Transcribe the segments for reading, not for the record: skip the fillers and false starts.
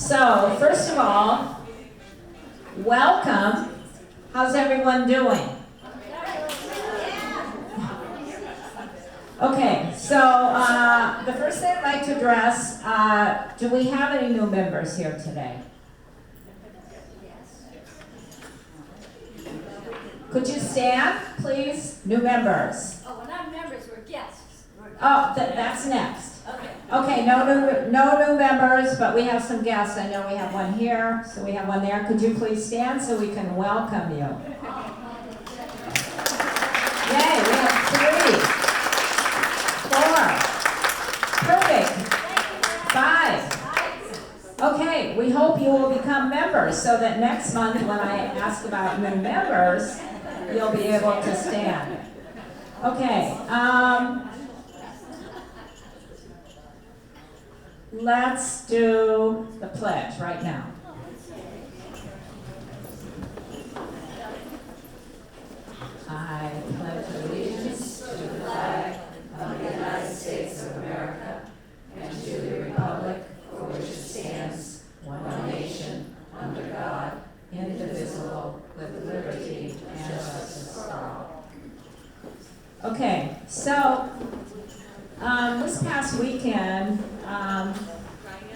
So, first of all, welcome. How's everyone doing? Okay, so the first thing I'd like to address, do we have any new members here today? Could you stand, please? New members. Oh, we're not members, we're guests. Oh, that's next. Okay. Okay, no new members, but we have some guests. I know we have one here, so we have one there. Could you please stand so we can welcome you? Yay, we have 3, 4, perfect, 5. Okay, we hope you will become members so that next month when I ask about new members, you'll be able to stand. Okay, let's do the pledge right now. I pledge allegiance to the flag of the United States of America and to the republic for which it stands, one nation, under God, indivisible, with liberty and justice for all. Okay, so this past weekend, Diane,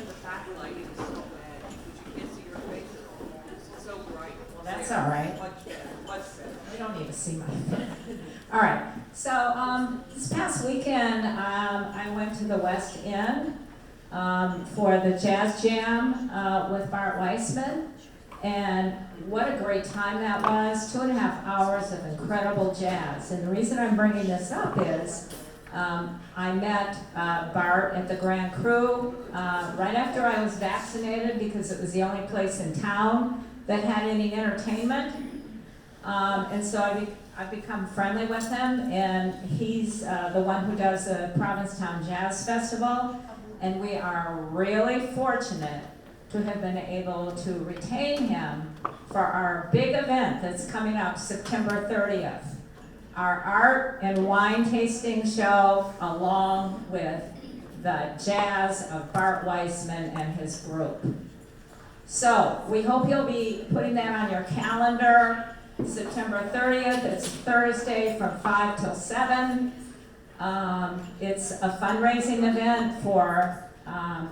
the backlighting is so bad. You can't see your face at all. It's so bright. well, that's all right. Much better, much better. You don't need to see my face. All right, so this past weekend, I went to the West End for the Jazz Jam with Bart Weissman. And what a great time that was, 2.5 hours of incredible jazz. And the reason I'm bringing this up is I met Bart at the Grand Cru right after I was vaccinated because it was the only place in town that had any entertainment. And so I've become friendly with him, and he's the one who does the Provincetown Jazz Festival. And we are really fortunate to have been able to retain him for our big event that's coming up September 30th. Our art and wine tasting show along with the jazz of Bart Weissman and his group. So we hope you'll be putting that on your calendar. September 30th, it's Thursday from 5 till 7. It's a fundraising event for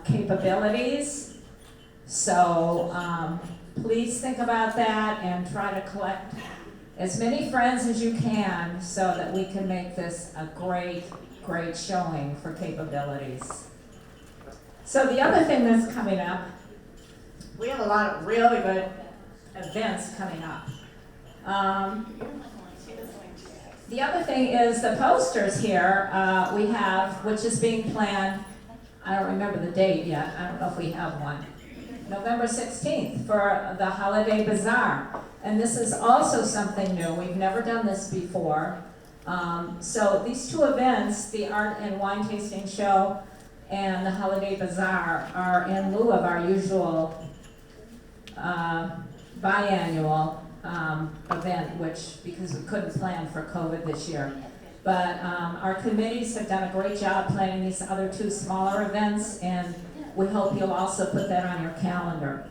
capabilities. So please think about that and try to collect as many friends as you can so that we can make this a great, great showing for capabilities. So the other thing that's coming up, we have a lot of really good events coming up. The other thing is the posters here we have, which is being planned, I don't remember the date yet, I don't know if we have one, November 16th for the Holiday Bazaar. And this is also something new, we've never done this before. So these two events, the Art and Wine Tasting Show and the Holiday Bazaar, are in lieu of our usual biannual event, which, because we couldn't plan for COVID this year. But our committees have done a great job planning these other two smaller events, and we hope you'll also put that on your calendar.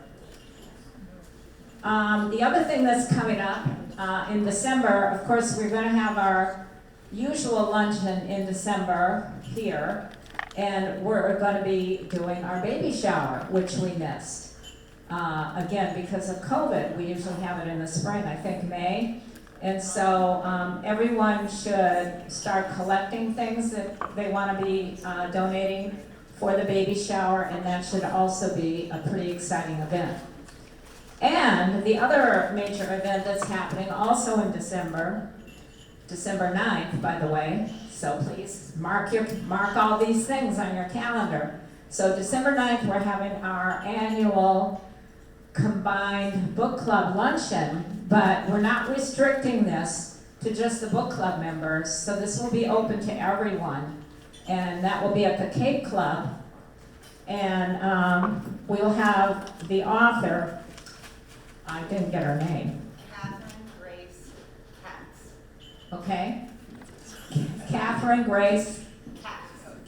The other thing that's coming up in December, of course, we're going to have our usual luncheon in December here, and we're going to be doing our baby shower, which we missed. Again, because of COVID, we usually have it in the spring, I think May. And so everyone should start collecting things that they want to be donating for the baby shower, and that should also be a pretty exciting event. And the other major event that's happening also in December 9th, by the way, so please mark all these things on your calendar. So December 9th, we're having our annual combined book club luncheon, but we're not restricting this to just the book club members, so this will be open to everyone, and that will be at the Cape Club, and we'll have the author, I didn't get her name. Catherine Grace Katz. Okay? Catherine Grace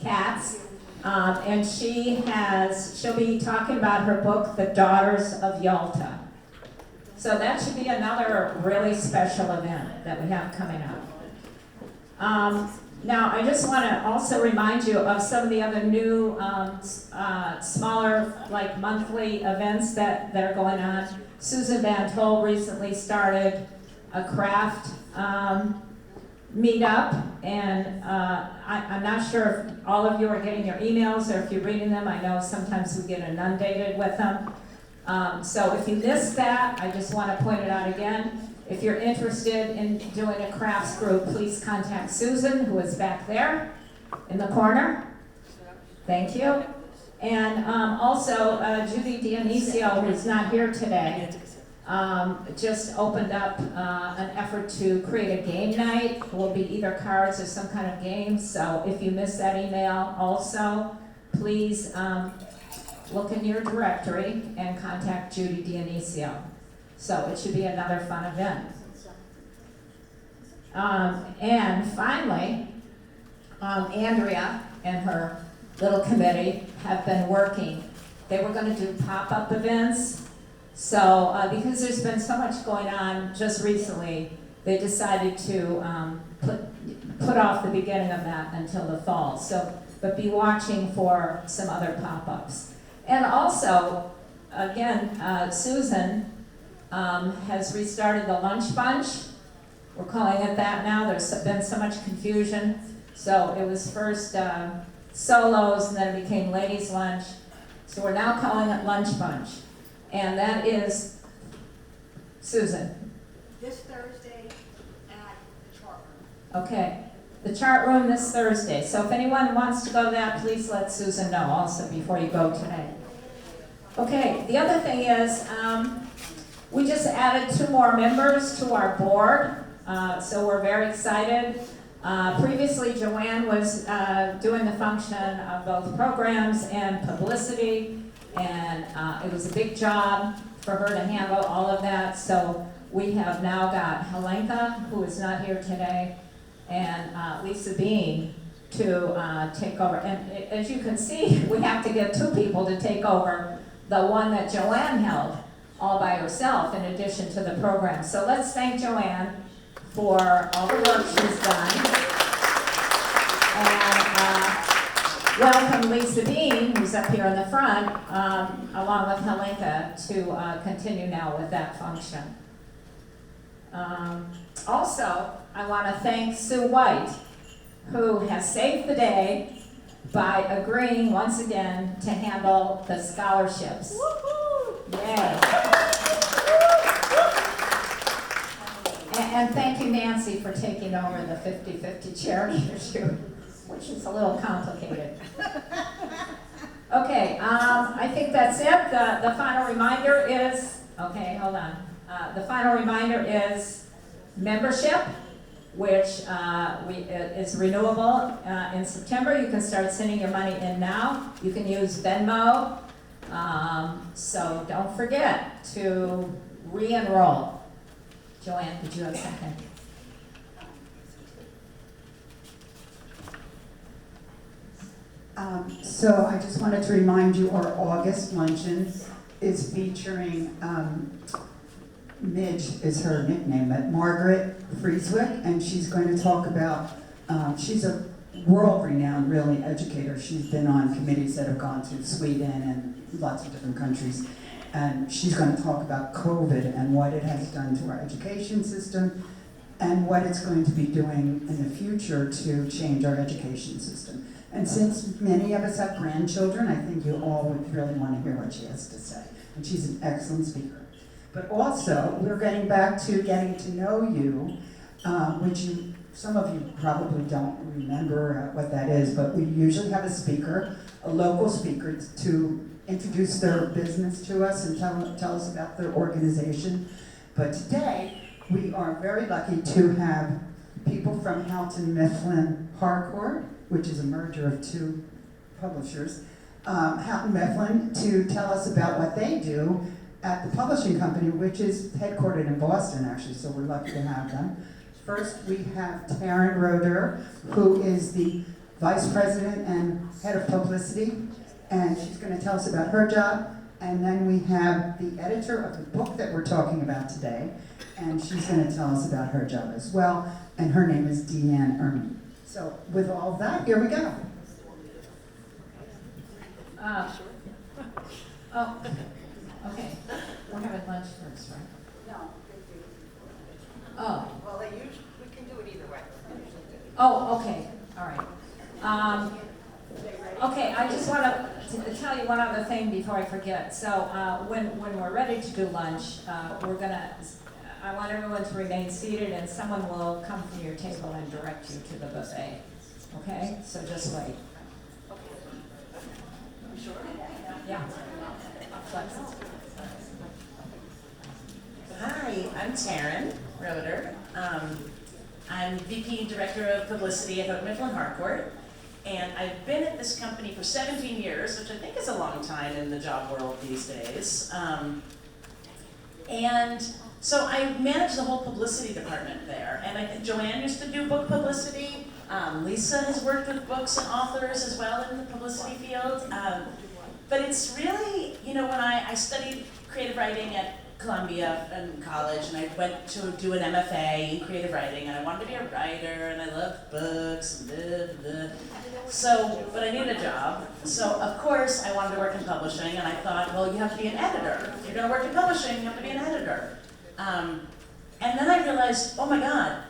Katz. And she'll be talking about her book, The Daughters of Yalta. So that should be another really special event that we have coming up. Now, I just want to also remind you of some of the other new smaller, like monthly events that are going on. Susan Van Tol recently started a craft meetup, and I'm not sure if all of you are getting your emails or if you're reading them. I know sometimes we get inundated with them. So if you missed that, I just want to point it out again. If you're interested in doing a crafts group, please contact Susan, who is back there in the corner. Thank you. And also Judy Dionisio, who's not here today, just opened up an effort to create a game night. It will be either cards or some kind of game. So if you missed that email also, please look in your directory and contact Judy Dionisio. So it should be another fun event. And finally, Andrea and her little committee have been working. They were going to do pop-up events. So because there's been so much going on just recently, they decided to put off the beginning of that until the fall. So, but be watching for some other pop-ups. And also, again, Susan has restarted the Lunch Bunch. We're calling it that now. There's been so much confusion. So it was first solos, and then it became Ladies' Lunch. So we're now calling it Lunch Bunch. And that is, Susan. This Thursday at the chart room. Okay, the chart room this Thursday. So if anyone wants to go to that, please let Susan know also before you go today. Okay, the other thing is, we just added 2 more members to our board, so we're very excited. Previously, Joanne was doing the function of both programs and publicity, and it was a big job for her to handle all of that. So we have now got Helenka, who is not here today, and Lisa Bean to take over. And as you can see, we have to get 2 people to take over the one that Joanne held all by herself in addition to the program. So let's thank Joanne for all the work she's done. And welcome Lisa Bean, who's up here in the front, along with Helenka, to continue now with that function. Also, I want to thank Sue White, who has saved the day by agreeing once again to handle the scholarships. Yay. And thank you, Nancy, for taking over the 50-50 charity issue, which is a little complicated. Okay, I think that's it. The final reminder is, okay, hold on. The final reminder is membership, which is renewable in September. You can start sending your money in now. You can use Venmo. So don't forget to re-enroll. Joanne, did you have something? So I just wanted to remind you our August luncheon is featuring Midge is her nickname, but Margaret Frieswick, and she's going to talk about, she's a world-renowned, really, educator. She's been on committees that have gone to Sweden and lots of different countries, and she's going to talk about COVID and what it has done to our education system and what it's going to be doing in the future to change our education system. And since many of us have grandchildren, I think you all would really want to hear what she has to say. And she's an excellent speaker. But also, we're getting back to getting to know you, which some of you probably don't remember what that is, but we usually have a speaker, a local speaker, to introduce their business to us and tell us about their organization. But today, we are very lucky to have people from Houghton Mifflin Harcourt, which is a merger of 2 publishers, Houghton Mifflin, to tell us about what they do at the publishing company, which is headquartered in Boston, actually, so we're lucky to have them. First, we have Taryn Roeder, who is the vice president and head of publicity, and she's going to tell us about her job. And then we have the editor of the book that we're talking about today, and she's going to tell us about her job as well, and her name is Deanne Erman. So with all that, here we go. Oh, okay. We're having lunch first, right? No, Oh, well, we can do it either way. oh, okay, all right. Okay, I just want to tell you one other thing before I forget. So when we're ready to do lunch, I want everyone to remain seated, and someone will come from your table and direct you to the buffet. Okay, so just wait. Sure. Yeah. Flex. Hi, I'm Taryn Roeder. I'm VP Director of Publicity at Houghton Mifflin Harcourt, and I've been at this company for 17 years, which I think is a long time in the job world these days. And so I manage the whole publicity department there, and I think Joanne used to do book publicity. Lisa has worked with books and authors as well in the publicity field. But it's really, when I studied creative writing at Columbia in college, and I went to do an MFA in creative writing, and I wanted to be a writer, and I loved books, and blah, blah. So, but I needed a job. So, of course, I wanted to work in publishing, and I thought, well, you have to be an editor. If you're going to work in publishing, you have to be an editor. And then I realized, oh my God,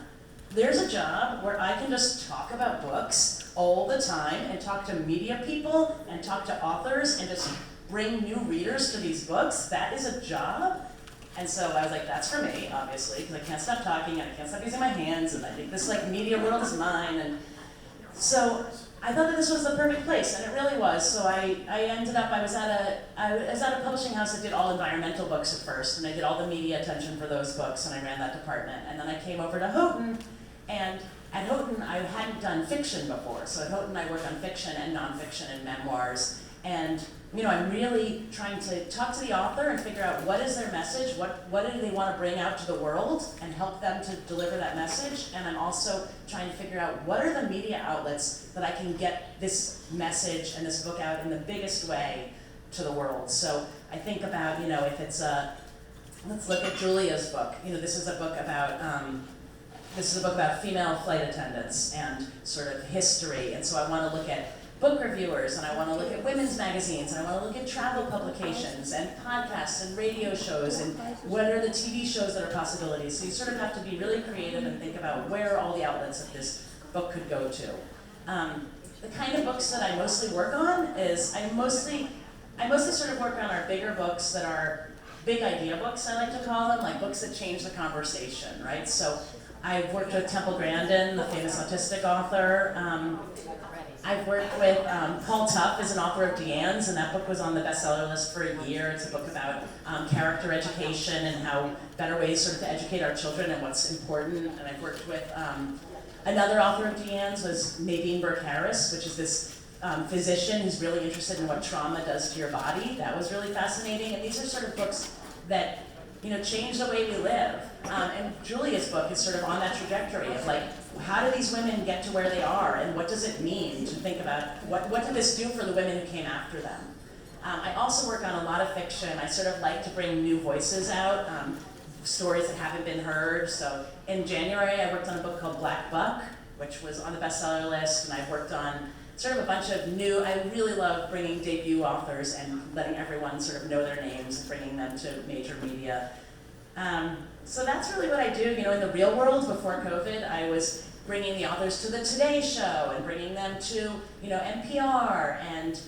there's a job where I can just talk about books all the time and talk to media people and talk to authors and just bring new readers to these books. That is a job. And so I was like, that's for me, obviously, because I can't stop talking and I can't stop using my hands, and I think this media world is mine. And so I thought that this was the perfect place, and it really was. So I ended up, I was at a publishing house that did all environmental books at first, and I did all the media attention for those books, and I ran that department. And then I came over to Houghton, and at Houghton I hadn't done fiction before. So at Houghton I work on fiction and nonfiction and memoirs. And I'm really trying to talk to the author and figure out what is their message, what do they want to bring out to the world, and help them to deliver that message. And I'm also trying to figure out what are the media outlets that I can get this message and this book out in the biggest way to the world. So I think about, if it's let's look at Julia's book. This is a book about female flight attendants and sort of history. And so I want to look at book reviewers, and I want to look at women's magazines, and I want to look at travel publications and podcasts and radio shows, and what are the TV shows that are possibilities. So you sort of have to be really creative and think about where all the outlets of this book could go to. The kind of books that I mostly work on is I mostly sort of work on our bigger books that are big idea books, I like to call them, like books that change the conversation, right? So I've worked with Temple Grandin, the famous autistic author. I've worked with Paul Tuff, is an author of Deanne's, and that book was on the bestseller list for a year. It's a book about character education and how better ways sort of to educate our children and what's important. And I've worked with another author of Deanne's was Nadine Burke-Harris, which is this physician who's really interested in what trauma does to your body. That was really fascinating. And these are sort of books that change the way we live. And Julia's book is sort of on that trajectory of how do these women get to where they are, and what does it mean to think about what did this do for the women who came after them? I also work on a lot of fiction. I sort of like to bring new voices out, stories that haven't been heard. So in January, I worked on a book called Black Buck, which was on the bestseller list, and I've worked on sort of a bunch of new, I really love bringing debut authors and letting everyone sort of know their names and bringing them to major media. So that's really what I do. In the real world before COVID, I was bringing the authors to the Today Show and bringing them to, NPR and,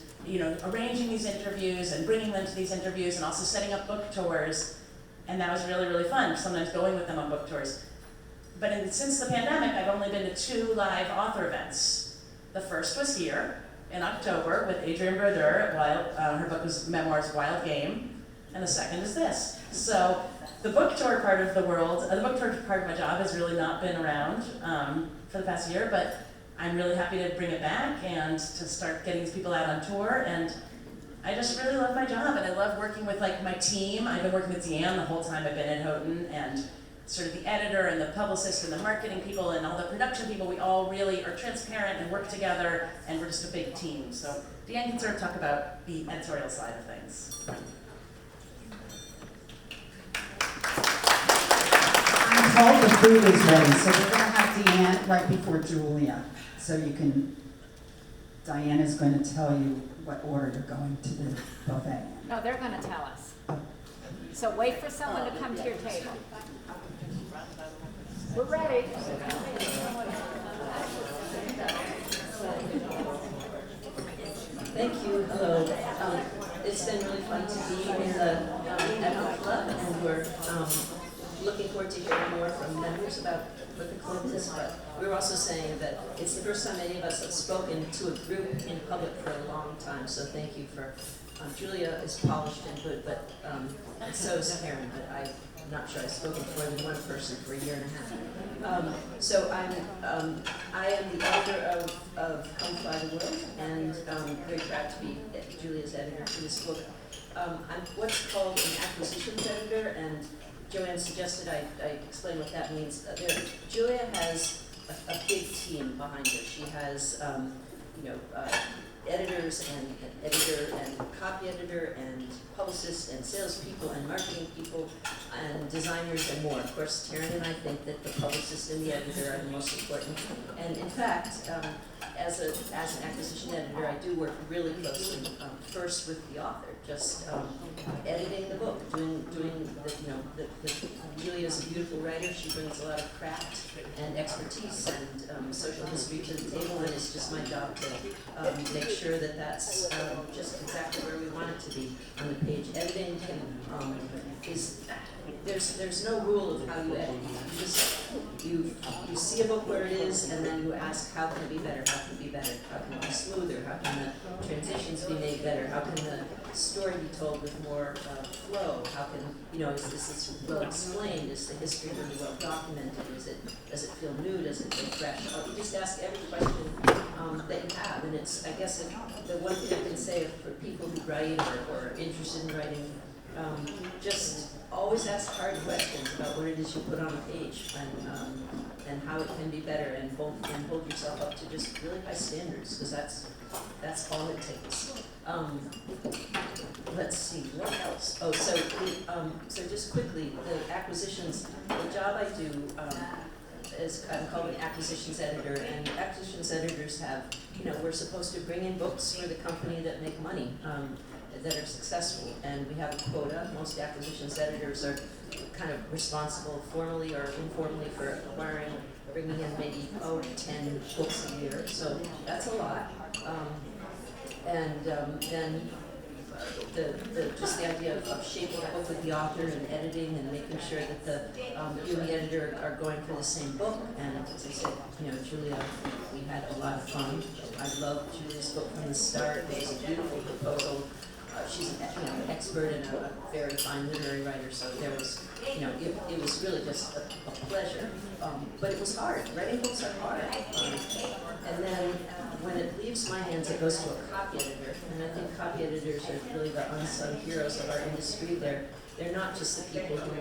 arranging these interviews and bringing them to these interviews and also setting up book tours. And that was really, really fun, sometimes going with them on book tours. But since the pandemic, I've only been to 2 live author events. The first was here in October with Adrienne Brodeur at her book was Memoirs Wild Game, and the second is this. So the book tour part of the part of my job has really not been around for the past year, but I'm really happy to bring it back and to start getting these people out on tour. And I just really love my job, and I love working with my team. I've been working with Deanne the whole time I've been at Houghton, and sort of the editor and the publicist and the marketing people and all the production people, we all really are transparent and work together, and we're just a big team. So Deanne can sort of talk about the editorial side of things. I'm told the food is ready, so we're gonna have Deanne right before Julia. So Diana's going to tell you what order you're going to the buffet. No, they're gonna tell us. So wait for someone to come to your table. We're ready. Thank you. Hello. It's been really fun to be in the Echo Club, and we're looking forward to hearing more from members about what the club is. But we were also saying that it's the first time any of us have spoken to a group in public for a long time. So thank you for. Julia is polished and good, but and so is Karen. But I'm not sure I've spoken to more than one person for a year and a half. So I am the editor of Come Fly the World, and very proud to be Julia's editor for this book. I'm what's called an acquisitions editor, and Joanne suggested I explain what that means. Julia has a big team behind her. She has editors and an editor and copy editor and publicists and salespeople and marketing people and designers and more. Of course, Taryn and I think that the publicist and the editor are the most important. And in fact, as an acquisition editor, I do work really closely first with the author, just editing the book, doing Julia's a beautiful writer. She brings a lot of craft and expertise and social history to the table, and it's just my job to make sure that that's just exactly where we want it to be on the page. Editing there's no rule of how you edit. You see a book where it is, and then you ask, how can it be better? How can it be better? How can it be smoother? How can the transitions be made better? How can the story be told with more flow? How can is this well explained? Is the history really well documented? Does it feel new? Does it feel fresh? You just ask every question that you have, and it's the one thing I can say for people who write or are interested in writing. Just always ask hard questions about what it is you put on a page and how it can be better, and hold yourself up to just really high standards, because that's all it takes. Let's see, what else? Oh, so just quickly, the acquisitions, the job I do is I'm called an acquisitions editor, and acquisitions editors have, we're supposed to bring in books for the company that make money. That are successful, and we have a quota. Most acquisitions editors are kind of responsible formally or informally for bringing in maybe 10 books a year, so that's a lot. Then just the idea of shaping a book with the author and editing and making sure that you and the editor are going for the same book. And as I said, Julia, we had a lot of fun. I loved Julia's book from the start. It was a beautiful proposal. She's an expert and a very fine literary writer, so there was, it was really just a pleasure. But it was hard. Writing books are hard. And then when it leaves my hands, it goes to a copy editor. And I think copy editors are really the unsung heroes of our industry. They're not just the people who,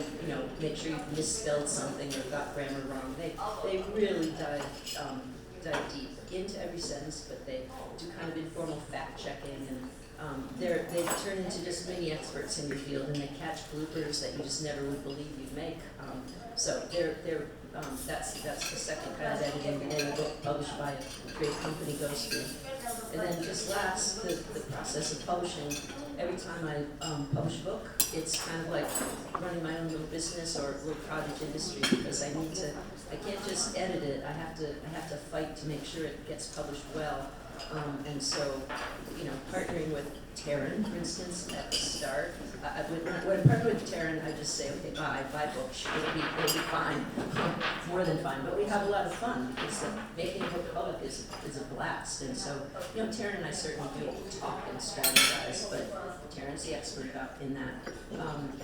make sure you've misspelled something or got grammar wrong. They really dive deep into every sentence, but they do kind of informal fact checking, and they turn into just mini experts in your field, and they catch bloopers that you just never would believe you'd make. So that's the second kind of editing that any book published by a great company goes through. And then just last, the process of publishing. Every time I publish a book, it's kind of like running my own little business or little cottage industry, because I can't just edit it. I have to fight to make sure it gets published well. And so, partnering with Taryn, for instance, at the start, when I partner with Taryn, I just say, okay, buy books. It'll be fine, more than fine. But we have a lot of fun. Making a book public is a blast. And so, Taryn and I certainly do talk and strategize, but Taryn's the expert in that.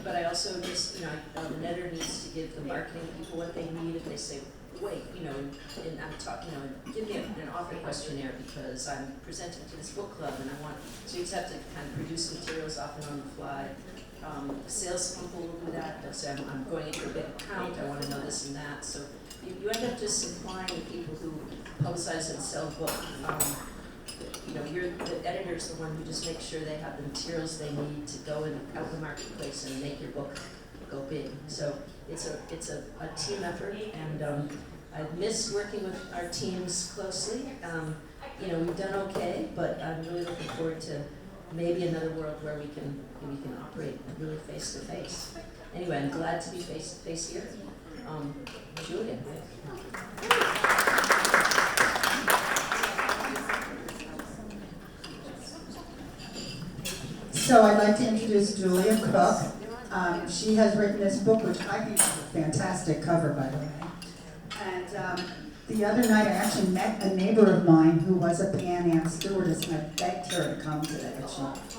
But I also just, an editor needs to give the marketing people what they need. If they say, wait, and I'm talking, give me an author questionnaire because I'm presenting to this book club and I want, so you just have to kind of produce materials often on the fly. salespeople will do that. They'll say, I'm going into a big account, I want to know this and that. So you end up just supplying the people who publicize and sell books. The editor's the one who just makes sure they have the materials they need to go out in the marketplace and make your book go big. So it's a team effort, and I've missed working with our teams closely. We've done okay, but I'm really looking forward to maybe another world where we can operate really face to face. Anyway, I'm glad to be face to face here. Julia. So I'd like to introduce Julia Cook. She has written this book, which I think is a fantastic cover, by the way. And the other night I actually met a neighbor of mine who was a Pan Am stewardess, and I begged her to come today, but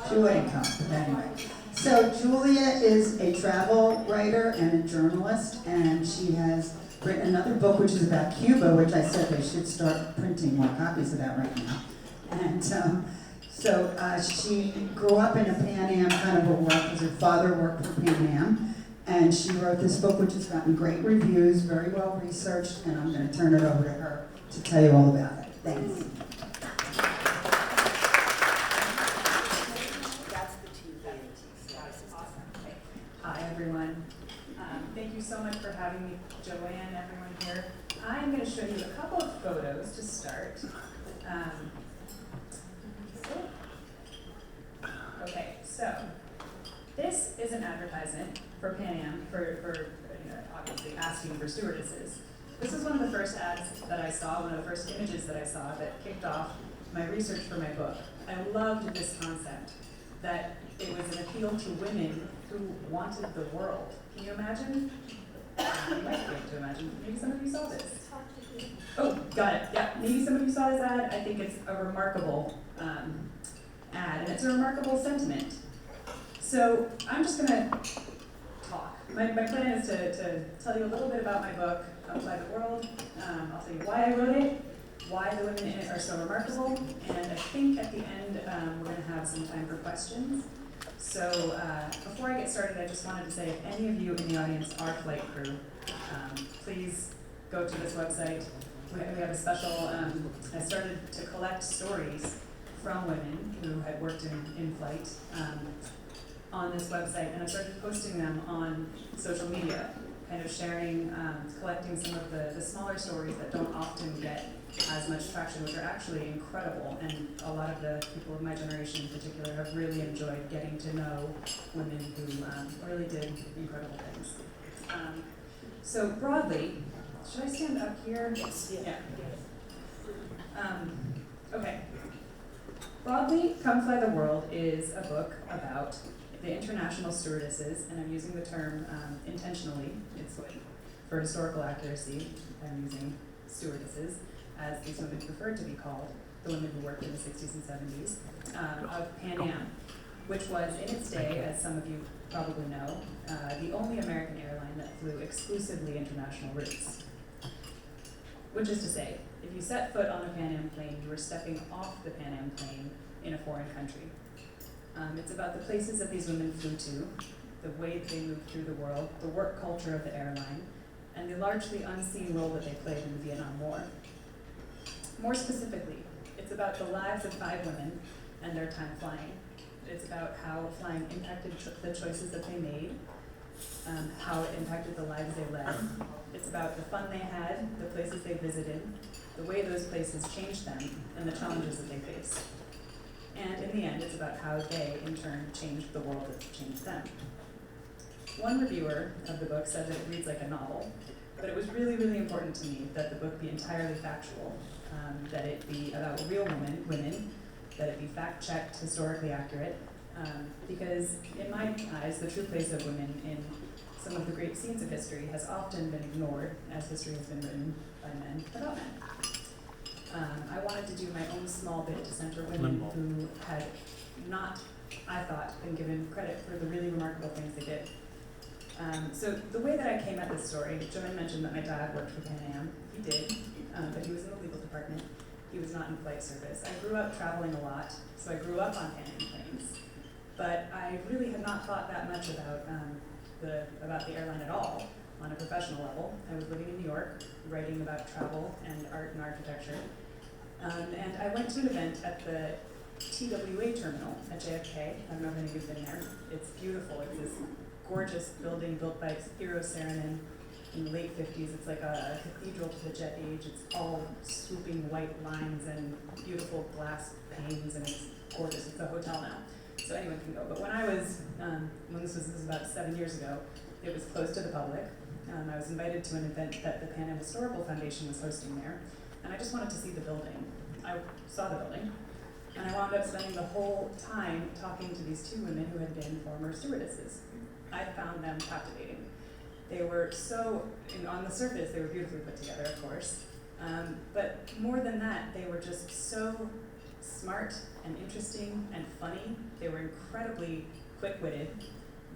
she wouldn't come. But anyway. So Julia is a travel writer and a journalist, and she has written another book which is about Cuba, which I said they should start printing more copies of that right now. And so she grew up in a Pan Am kind of a world because her father worked for Pan Am, and she wrote this book which has gotten great reviews, very well researched, and I'm going to turn it over to her to tell you all about it. Thanks. Hi everyone. Thank you so much for having me, Joanne, everyone here. I'm going to show you a couple of photos to start. Okay, so this is an advertisement for Pan Am for obviously asking for stewardesses. This is one of the first ads that I saw, one of the first images that I saw that kicked off my research for my book. I loved this concept, that it was an appeal to women who wanted the world. Can you imagine? You might be able to imagine. Maybe some of you saw this. Oh, got it. Yeah, maybe some of you saw this ad. I think it's a remarkable ad, and it's a remarkable sentiment. So I'm just going to talk. My plan is to tell you a little bit about my book, Outside the World. I'll tell you why I wrote it, why the women in it are so remarkable, and I think at the end we're going to have some time for questions. So before I get started, I just wanted to say if any of you in the audience are flight crew, please go to this website. We have a special, I started to collect stories from women who had worked in flight on this website, and I started posting them on social media, kind of sharing, collecting some of the smaller stories that don't often get as much traction, which are actually incredible, and a lot of the people of my generation in particular have really enjoyed getting to know women who really did incredible things. So broadly, should I stand up here? Yes. Yeah. Okay. Broadly, Come Fly the World is a book about the International Stewardesses, and I'm using the term intentionally. It's for historical accuracy. I'm using stewardesses, as these women preferred to be called, the women who worked in the 60s and 70s, of Pan Am, which was in its day, as some of you probably know, the only American airline that flew exclusively international routes. Which is to say, if you set foot on a Pan Am plane, you were stepping off the Pan Am plane in a foreign country. It's about the places that these women flew to, the way that they moved through the world, the work culture of the airline, and the largely unseen role that they played in the Vietnam War. More specifically, it's about the lives of 5 women and their time flying. It's about how flying impacted the choices that they made, how it impacted the lives they led. It's about the fun they had, the places they visited, the way those places changed them, and the challenges that they faced. And in the end, it's about how they, in turn, changed the world that changed them. One reviewer of the book said that it reads like a novel, but it was really, really important to me that the book be entirely factual, that it be about real women, that it be fact-checked, historically accurate, because in my eyes, the true place of women in some of the great scenes of history has often been ignored, as history has been written by men about men. I wanted to do my own small bit to center women who had not, I thought, been given credit for the really remarkable things they did. So the way that I came at this story, Joanne mentioned that my dad worked for Pan Am. He did, but he was in the legal department. He was not in flight service. I grew up traveling a lot, so I grew up on Pan Am planes. but I really had not thought that much about the airline at all on a professional level. I was living in New York, writing about travel and art and architecture. And I went to an event at the TWA terminal at JFK. I don't know if any of you've been there. It's beautiful. It's this gorgeous building built by Eero Saarinen in the late 50s. It's like a cathedral to the jet age. It's all swooping white lines and beautiful glass panes, and it's gorgeous. It's a hotel now, so anyone can go. But when I was, this was about 7 years ago, it was closed to the public. I was invited to an event that the Pan Am Historical Foundation was hosting there, and I just wanted to see the building. I saw the building, and I wound up spending the whole time talking to these two women who had been former stewardesses. I found them captivating. They were so, on the surface, they were beautifully put together, of course, but more than that, they were just so smart and interesting and funny. They were incredibly quick-witted.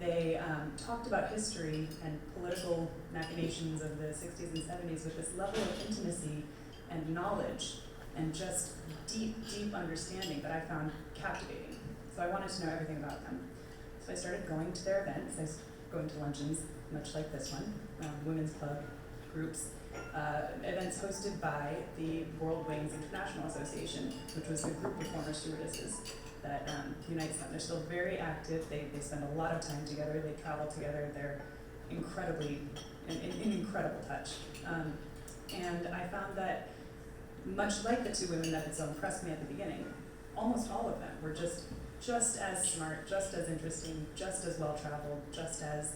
They talked about history and political machinations of the 60s and 70s with this level of intimacy and knowledge and just deep, deep understanding that I found captivating. So I wanted to know everything about them. So I started going to their events. I was going to luncheons, much like this one, women's club groups, events hosted by the World Wings International Association, which was a group of former stewardesses that unites them. They're still very active. They spend a lot of time together. They travel together. They're incredibly, in incredible touch. And I found that, much like the two women that had so impressed me at the beginning, almost all of them were just as smart, just as interesting, just as well-traveled, just as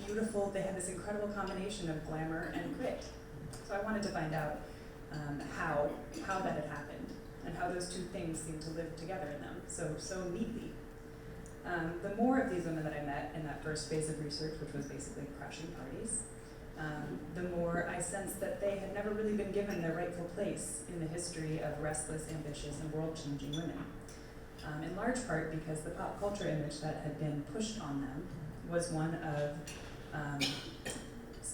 beautiful. They had this incredible combination of glamour and grit. So I wanted to find out how that had happened and how those two things seemed to live together in them so neatly. The more of these women that I met in that first phase of research, which was basically crashing parties, the more I sensed that they had never really been given their rightful place in the history of restless, ambitious, and world-changing women. In large part because the pop culture image that had been pushed on them was one of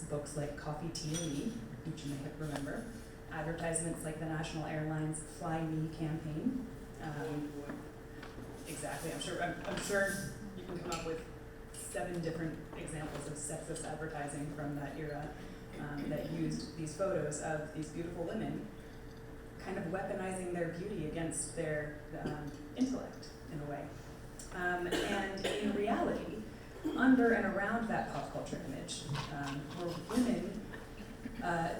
books like Coffee, Tea, and Me, which you may remember, advertisements like the National Airlines Fly Me campaign. Exactly, I'm sure you can come up with 7 different examples of sexist advertising from that era that used these photos of these beautiful women kind of weaponizing their beauty against their intellect in a way. And in reality, under and around that pop culture image were women.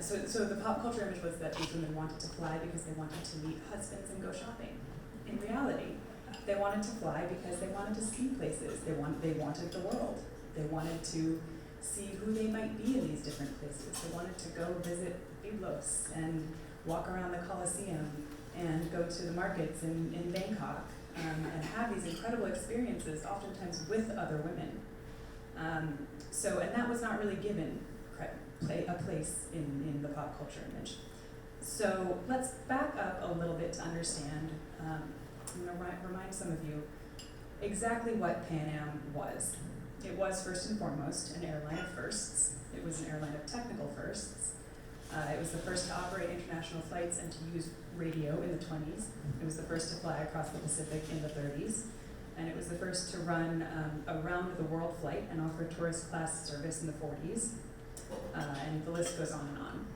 So the pop culture image was that these women wanted to fly because they wanted to meet husbands and go shopping. In reality, they wanted to fly because they wanted to see places. They wanted the world. They wanted to see who they might be in these different places. They wanted to go visit Byblos and walk around the Colosseum and go to the markets in Bangkok and have these incredible experiences, oftentimes with other women. And that was not really given a place in the pop culture image. So let's back up a little bit to understand. I'm going to remind some of you exactly what Pan Am was. It was first and foremost an airline of firsts. It was an airline of technical firsts. It was the first to operate international flights and to use radio in the 20s. It was the first to fly across the Pacific in the 30s. And it was the first to run a round-the-world flight and offer tourist class service in the 40s. And the list goes on and on.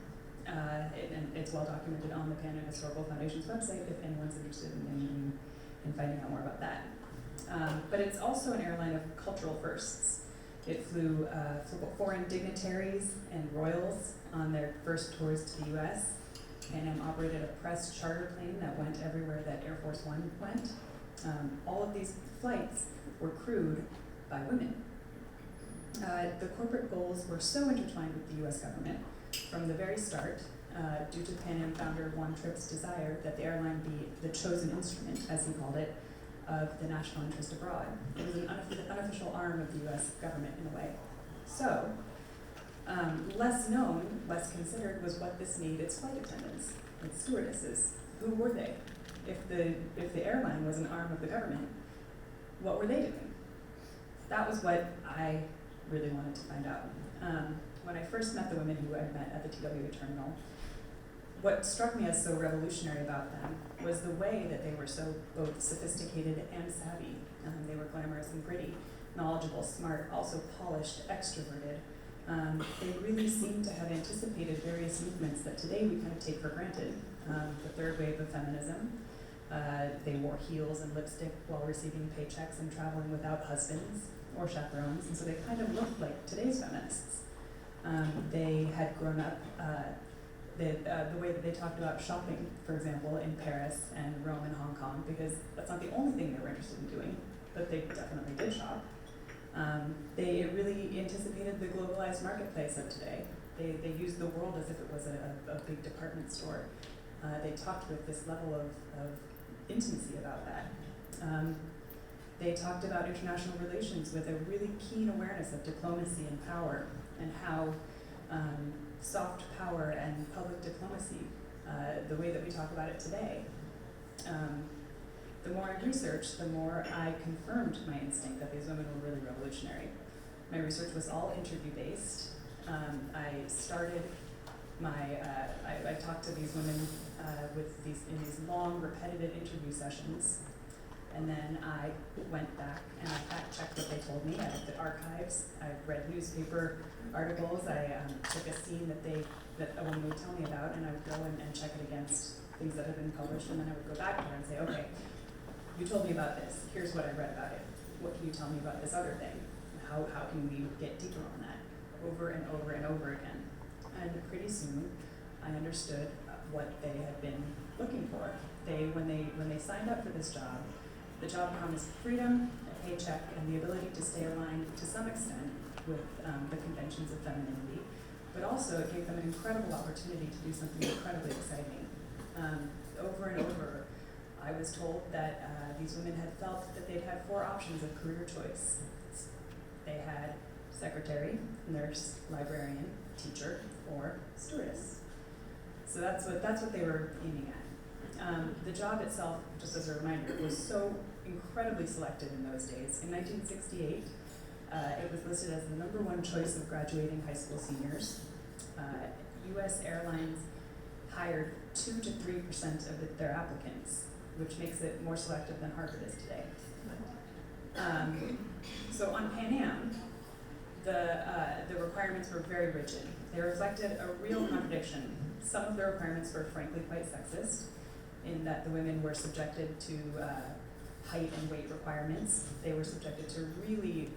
And it's well documented on the Pan Am Historical Foundation's website if anyone's interested in finding out more about that. But it's also an airline of cultural firsts. It flew foreign dignitaries and royals on their first tours to the US. Pan Am operated a press charter plane that went everywhere that Air Force One went. All of these flights were crewed by women. The corporate goals were so intertwined with the US government from the very start, due to Pan Am founder Juan Tripp's desire that the airline be the chosen instrument, as he called it, of the national interest abroad. It was an unofficial arm of the US government in a way. So, less known, less considered was what this made its flight attendants, its stewardesses. Who were they? If the airline was an arm of the government, what were they doing? That was what I really wanted to find out. When I first met the women who I met at the TWA terminal, what struck me as so revolutionary about them was the way that they were so both sophisticated and savvy. They were glamorous and gritty, knowledgeable, smart, also polished, extroverted. They really seemed to have anticipated various movements that today we kind of take for granted. The third wave of feminism. They wore heels and lipstick while receiving paychecks and traveling without husbands or chaperones, and so they kind of looked like today's feminists. They had grown up, the way that they talked about shopping, for example, in Paris and Rome and Hong Kong, because that's not the only thing they were interested in doing, but they definitely did shop. They really anticipated the globalized marketplace of today. They used the world as if it was a big department store. They talked with this level of intimacy about that. They talked about international relations with a really keen awareness of diplomacy and power, and how soft power and public diplomacy, the way that we talk about it today. The more I researched, the more I confirmed my instinct that these women were really revolutionary. My research was all interview-based. I started I talked to these women in these long, repetitive interview sessions, and then I went back and I fact-checked what they told me. I looked at archives. I read newspaper articles. I took a scene that a woman would tell me about, and I would go and check it against things that had been published, and then I would go back to her and say, okay, you told me about this. Here's what I read about it. What can you tell me about this other thing? How can we get deeper on that? Over and over and over again. And pretty soon, I understood what they had been looking for. When they signed up for this job, the job promised freedom, a paycheck, and the ability to stay aligned to some extent with the conventions of femininity, but also it gave them an incredible opportunity to do something incredibly exciting. Over and over, I was told that these women had felt that they'd had 4 options of career choice. They had secretary, nurse, librarian, teacher, or stewardess. So that's what they were aiming at. The job itself, just as a reminder, was so incredibly selective in those days. In 1968, it was listed as the #1 choice of graduating high school seniors. U.S. Airlines hired 2 to 3% of their applicants, which makes it more selective than Harvard is today. So on Pan Am, the requirements were very rigid. They reflected a real contradiction. Some of the requirements were frankly quite sexist, in that the women were subjected to height and weight requirements. They were subjected to really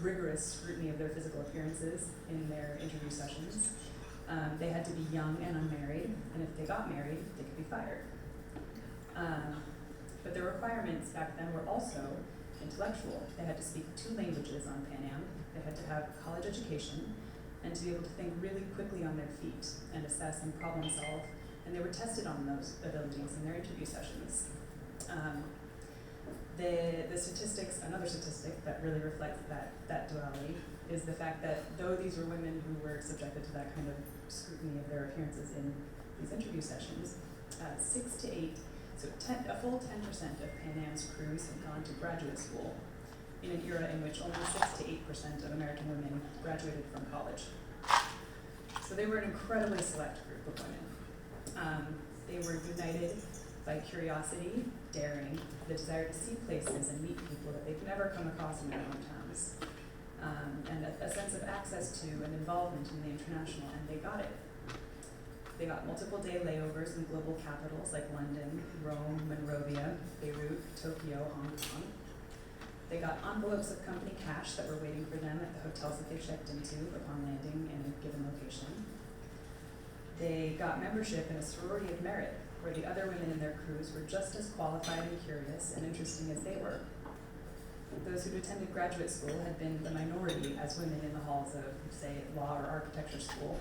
rigorous scrutiny of their physical appearances in their interview sessions. They had to be young and unmarried, and if they got married, they could be fired. But the requirements back then were also intellectual. They had to speak 2 languages on Pan Am. They had to have college education, and to be able to think really quickly on their feet and assess and problem solve. And they were tested on those abilities in their interview sessions. The statistics, another statistic that really reflects that duality, is the fact that though these were women who were subjected to that kind of scrutiny of their appearances in these interview sessions, 6 to 8, so a full 10% of Pan Am's crews had gone to graduate school in an era in which only 6 to 8% of American women graduated from college. So they were an incredibly select group of women. They were united by curiosity, daring, the desire to see places and meet people that they'd never come across in their hometowns, and a sense of access to and involvement in the international, and they got it. They got multiple day layovers in global capitals like London, Rome, Monrovia, Beirut, Tokyo, Hong Kong. They got envelopes of company cash that were waiting for them at the hotels that they checked into upon landing in a given location. They got membership in a sorority of merit, where the other women in their crews were just as qualified and curious and interesting as they were. Those who'd attended graduate school had been the minority as women in the halls of, say, law or architecture school.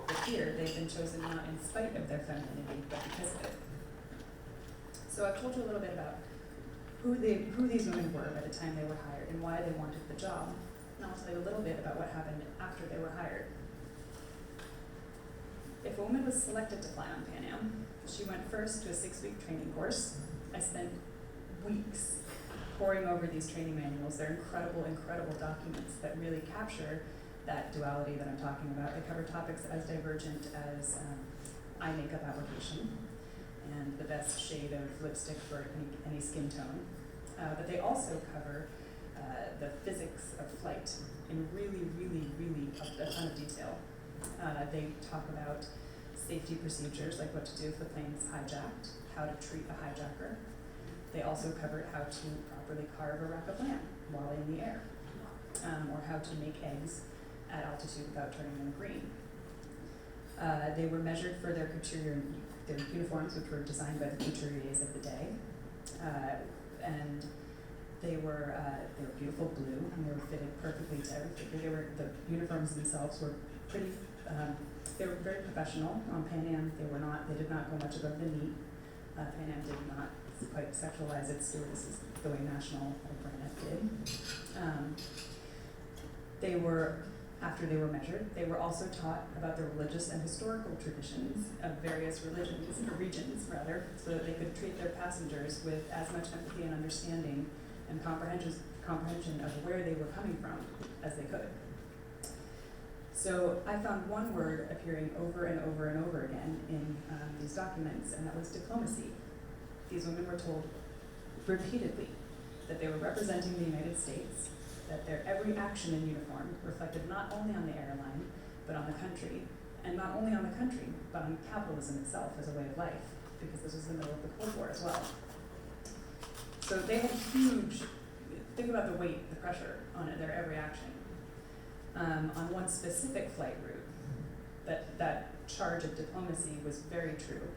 But here, they've been chosen not in spite of their femininity, but because of it. So I've told you a little bit about who these women were by the time they were hired and why they wanted the job. And I'll tell you a little bit about what happened after they were hired. If a woman was selected to fly on Pan Am, she went first to a 6-week training course. I spent weeks poring over these training manuals. They're incredible, incredible documents that really capture that duality that I'm talking about. They cover topics as divergent as eye makeup application and the best shade of lipstick for any skin tone. But they also cover the physics of flight in really a ton of detail. They talk about safety procedures, like what to do if the plane's hijacked, how to treat a hijacker. They also covered how to properly carve a rack of lamb while in the air, or how to make eggs at altitude without turning them green. They were measured for their uniforms, which were designed by the couturiers of the day, and they were beautiful blue, and they were fitted perfectly to everything. The uniforms themselves were pretty. They were very professional. On Pan Am, they did not go much above the knee. Pan Am did not quite sexualize its stewardesses the way National or Brand did. After they were measured, they were also taught about the religious and historical traditions of various regions, so that they could treat their passengers with as much empathy and understanding and comprehension of where they were coming from as they could. So I found one word appearing over and over and over again in these documents, and that was diplomacy. These women were told repeatedly that they were representing the United States, that their every action in uniform reflected not only on the airline, but on the country, and not only on the country, but on capitalism itself as a way of life, because this was the middle of the Cold War as well. So they had think about the weight, the pressure on their every action. On one specific flight route, that charge of diplomacy was very true.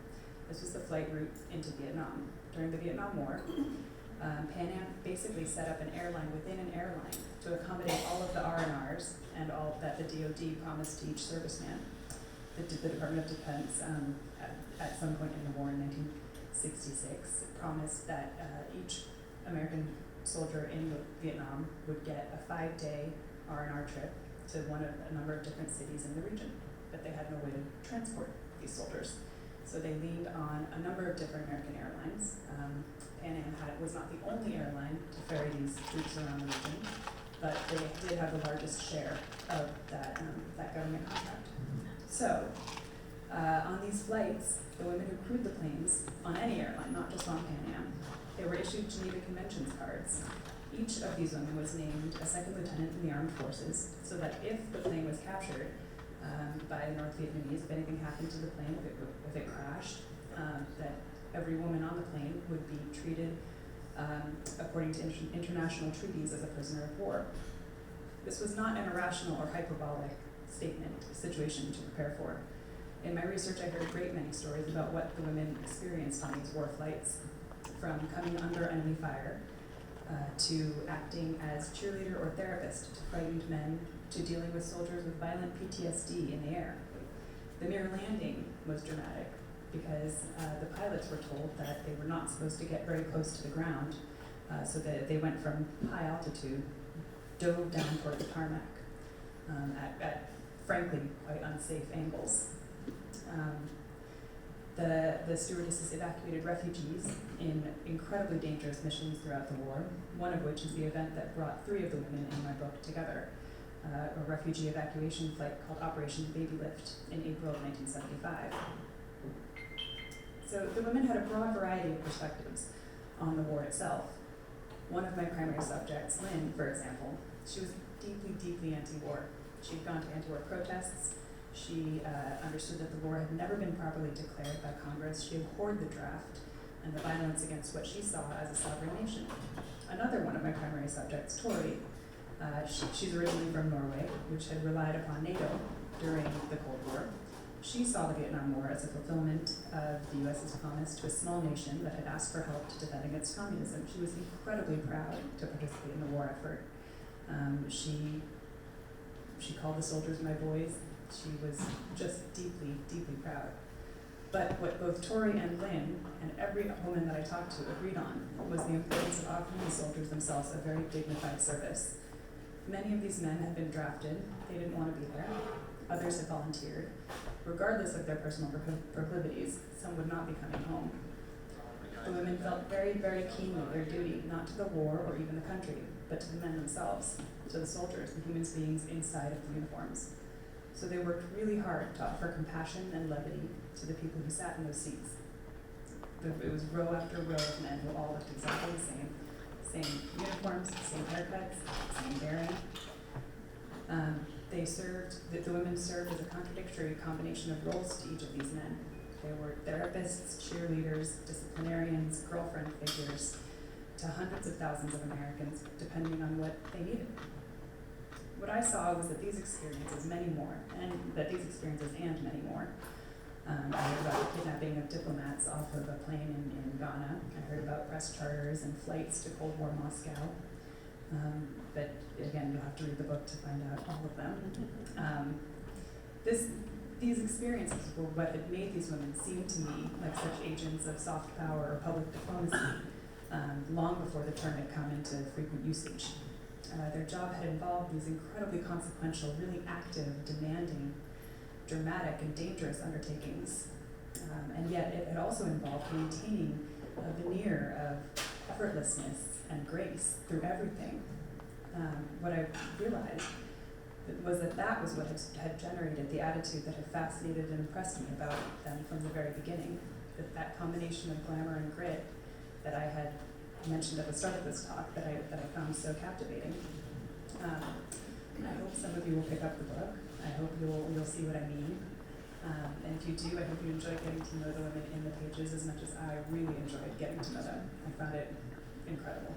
This was the flight route into Vietnam. During the Vietnam War, Pan Am basically set up an airline within an airline to accommodate all of the R&Rs and all that the DoD promised to each serviceman. The Department of Defense, at some point in the war in 1966, promised that each American soldier in Vietnam would get a 5-day R&R trip to a number of different cities in the region, but they had no way to transport these soldiers. So they leaned on a number of different American airlines. Pan Am was not the only airline to ferry these troops around the region, but they did have the largest share of that government contract. So on these flights, the women who crewed the planes on any airline, not just on Pan Am, they were issued Geneva Conventions cards. Each of these women was named a second lieutenant in the armed forces, so that if the plane was captured by the North Vietnamese, if anything happened to the plane, if it crashed, that every woman on the plane would be treated according to international treaties as a prisoner of war. This was not an irrational or hyperbolic situation to prepare for. In my research, I heard a great many stories about what the women experienced on these war flights, from coming under enemy fire, to acting as cheerleader or therapist to frightened men, to dealing with soldiers with violent PTSD in the air. The mere landing was dramatic because the pilots were told that they were not supposed to get very close to the ground, so that they went from high altitude, dove down toward the tarmac at frankly quite unsafe angles. The stewardesses evacuated refugees in incredibly dangerous missions throughout the war, one of which is the event that brought 3 of the women in my book together, a refugee evacuation flight called Operation Baby Lift in April of 1975. So the women had a broad variety of perspectives on the war itself. One of my primary subjects, Lynn, for example, she was deeply anti-war. She'd gone to anti-war protests. She understood that the war had never been properly declared by Congress. She abhorred the draft and the violence against what she saw as a sovereign nation. Another one of my primary subjects, Tori, she's originally from Norway, which had relied upon NATO during the Cold War. She saw the Vietnam War as a fulfillment of the U.S.'s promise to a small nation that had asked for help to defend against communism. She was incredibly proud to participate in the war effort. She called the soldiers my boys. She was just deeply proud. But what both Tori and Lynn and every woman that I talked to agreed on was the importance of offering the soldiers themselves a very dignified service. Many of these men had been drafted. They didn't want to be there. Others had volunteered. Regardless of their personal proclivities, some would not be coming home. The women felt very keenly their duty, not to the war or even the country, but to the men themselves, to the soldiers, the human beings inside of the uniforms. So they worked really hard to offer compassion and levity to the people who sat in those seats. It was row after row of men who all looked exactly the same. Same uniforms, same haircuts, same bearing. The women served as a contradictory combination of roles to each of these men. They were therapists, cheerleaders, disciplinarians, girlfriend figures to hundreds of thousands of Americans, depending on what they needed. What I saw was that these experiences, and many more, I heard about the kidnapping of diplomats off of a plane in Ghana. I heard about press charters and flights to Cold War Moscow. But again, you'll have to read the book to find out all of them. These experiences were what had made these women seem to me like such agents of soft power or public diplomacy long before the term had come into frequent usage. Their job had involved these incredibly consequential, really active, demanding, dramatic, and dangerous undertakings. And yet it had also involved maintaining a veneer of effortlessness and grace through everything. What I realized was that was what had generated the attitude that had fascinated and impressed me about them from the very beginning. That combination of glamour and grit that I had mentioned at the start of this talk that I found so captivating. I hope some of you will pick up the book. I hope you'll see what I mean. And if you do, I hope you enjoy getting to know the women in the pages as much as I really enjoyed getting to know them. I found it incredible.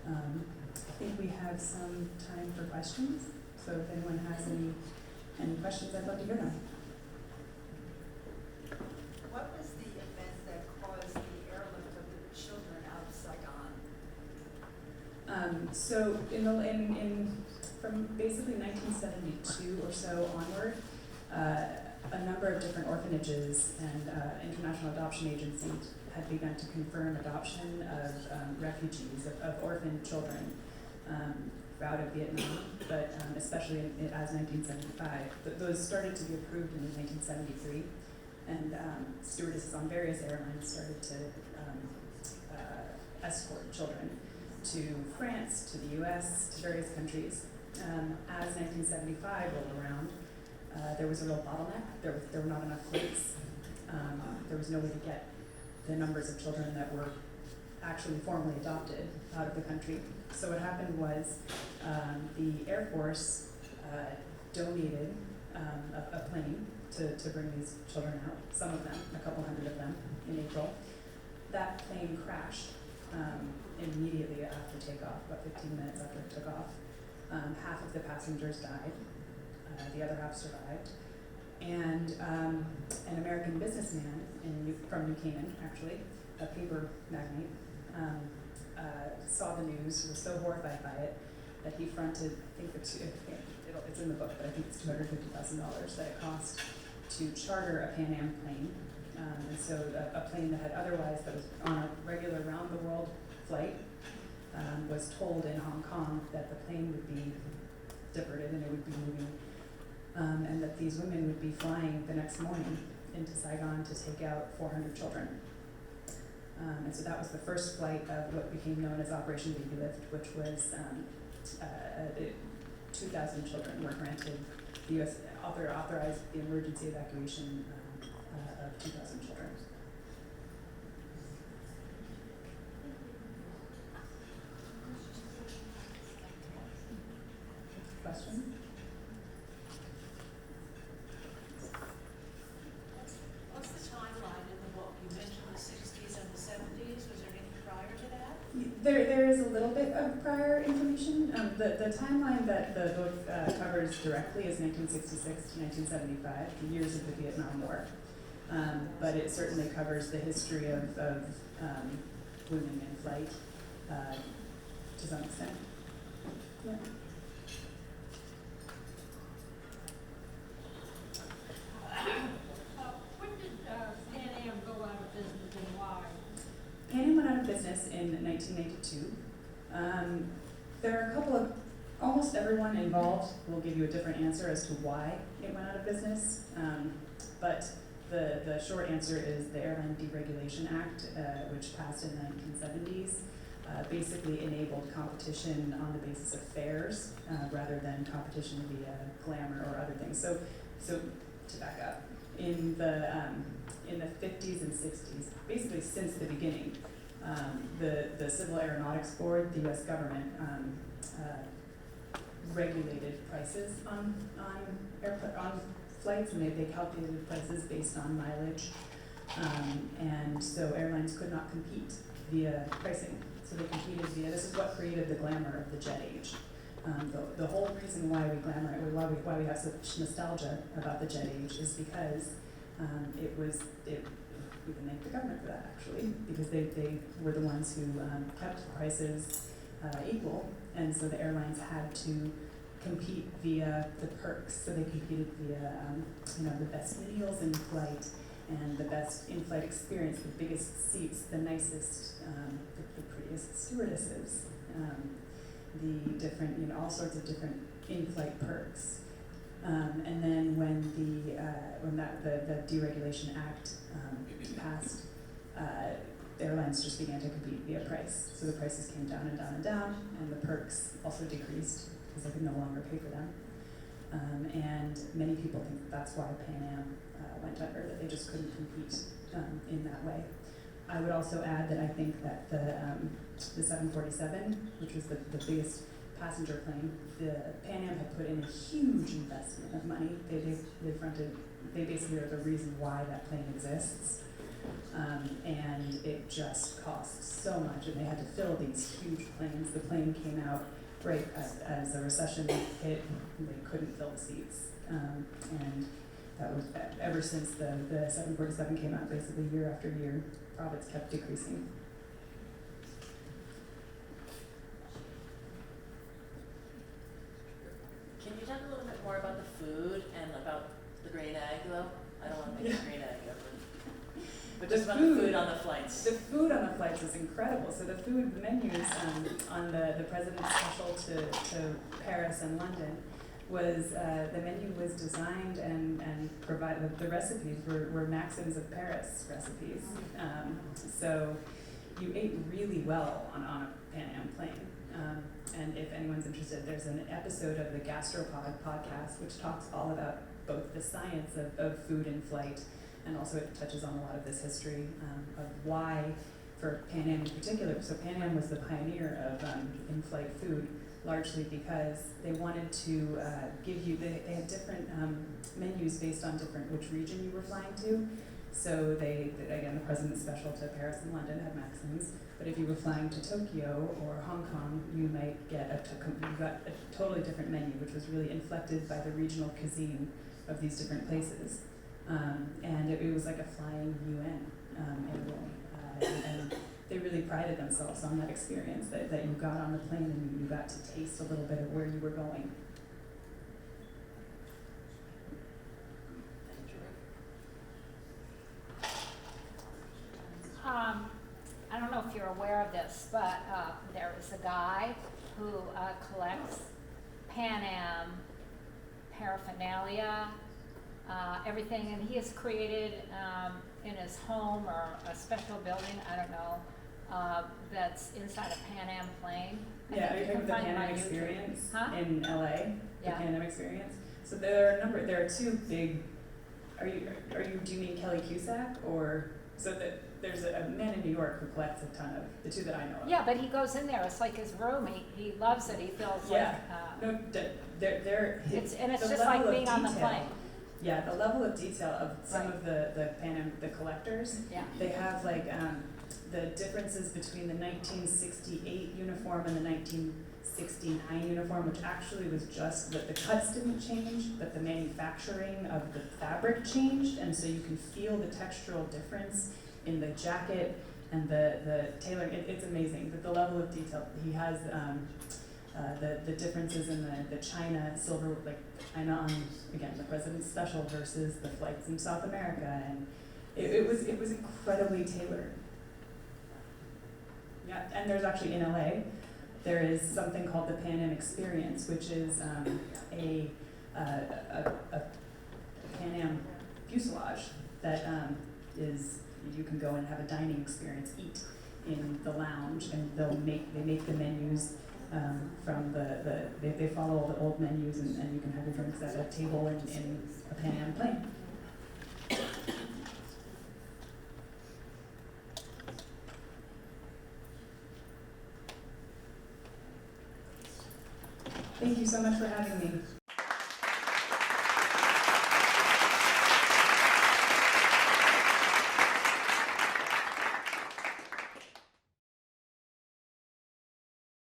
I think we have some time for questions. So if anyone has any questions, I'd love to hear them. What was the event that caused the airlift of the children out of Saigon? So from basically 1972 or so onward, a number of different orphanages and international adoption agencies had begun to confirm adoption of refugees, of orphaned children out of Vietnam, but especially as 1975. Those started to be approved in 1973, and stewardesses on various airlines started to escort children to France, to the US, to various countries. As 1975 rolled around, there was a real bottleneck. There were not enough flights. There was no way to get the numbers of children that were actually formally adopted out of the country. So what happened was the Air Force donated a plane to bring these children out, some of them, a couple hundred of them, in April. That plane crashed immediately after takeoff, about 15 minutes after it took off. Half of the passengers died, the other half survived. And an American businessman from New Canaan, actually, a paper magnate, saw the news, was so horrified by it, that he fronted, I think it's in the book, but I think it's $250,000 that it cost to charter a Pan Am plane. And so a plane that was on a regular round-the-world flight was told in Hong Kong that the plane would be diverted and it would be moving, and that these women would be flying the next morning into Saigon to take out 400 children. And so that was the first flight of what became known as Operation Baby Lift, which was 2,000 children were granted. The U.S. authorized the emergency evacuation of 2,000 children. Question? What's the timeline in the book? You mentioned the 60s and the 70s. Was there anything prior to that? There is a little bit of prior information. The timeline that the book covers directly is 1966 to 1975, the years of the Vietnam War. But it certainly covers the history of women in flight to some extent. Yeah. When did Pan Am go out of business and why? Pan Am went out of business in 1992. There are a couple of, almost everyone involved will give you a different answer as to why it went out of business. But the short answer is the Airline Deregulation Act, which passed in the 1970s, basically enabled competition on the basis of fares rather than competition via glamour or other things. So to back up, in the 50s and 60s, basically since the beginning, the Civil Aeronautics Board, the U.S. government, regulated prices on flights, and they calculated prices based on mileage, and so airlines could not compete via pricing. So they competed via, this is what created the glamour of the jet age. The whole reason why we glamour, why we have such nostalgia about the jet age is because we can thank the government for that actually, because they were the ones who kept prices equal, and so the airlines had to compete via the perks. So they competed via the best meals in flight and the best in-flight experience, the biggest seats, the nicest, the prettiest stewardesses, the different, all sorts of different in-flight perks. And then when the Deregulation Act passed, the airlines just began to compete via price. So the prices came down and down and down, and the perks also decreased because they could no longer pay for them. And many people think that's why Pan Am went under, that they just couldn't compete in that way. I would also add that I think that the 747, which was the biggest passenger plane, the Pan Am had put in a huge investment of money. They basically are the reason why that plane exists. And it just cost so much, and they had to fill these huge planes. The plane came out right as the recession hit, and they couldn't fill the seats. And that was, ever since the 747 came out, basically year after year, profits kept decreasing. Can you talk a little bit more about the food and about the green egg, though? I don't want to make a green egg of it. But just about the food on the flights. The food on the flights is incredible. So the food menus on the President's Special to Paris and London was, the menu was designed and provided, the recipes were Maxims of Paris recipes. So you ate really well on a Pan Am plane. And if anyone's interested, there's an episode of the Gastropod podcast which talks all about both the science of food in flight, and also it touches on a lot of this history of why, for Pan Am in particular, so Pan Am was the pioneer of in-flight food, largely because they wanted to give you, they had different menus based on which region you were flying to. So again, the President's Special to Paris and London had Maxims, but if you were flying to Tokyo or Hong Kong, you might get you got a totally different menu, which was really inflected by the regional cuisine of these different places. And it was like a flying UN annual. And they really prided themselves on that experience, that you got on the plane and you got to taste a little bit of where you were going. I don't know if you're aware of this, but there is a guy who collects Pan Am paraphernalia, everything, and he has created in his home or a special building, I don't know, that's inside a Pan Am plane. Yeah, are you talking about the Pan Am experience in LA? The Pan Am experience. So there are two big. Do you mean Kelly Cusack, or there's a man in New York who collects a ton of the two that I know of. Yeah, but he goes in there. It's like his room. He loves it. He feels like. No, it's just like being on the plane. Yeah, the level of detail of some of the Pan Am, the collectors. Yeah. They have like the differences between the 1968 uniform and the 1969 uniform, which actually was just that the cuts didn't change, but the manufacturing of the fabric changed, and so you can feel the textural difference in the jacket and the tailoring. It's amazing, but the level of detail. He has the differences in the China silver, like China on, again, the President's Special versus the flights in South America, and it was incredibly tailored. Yeah, and there's actually in LA, there is something called the Pan Am Experience, which is a Pan Am fuselage that is, you can go and have a dining experience, eat in the lounge, and they make the menus from they follow all the old menus, and you can have your drinks at a table in a Pan Am plane. Thank you so much for having me.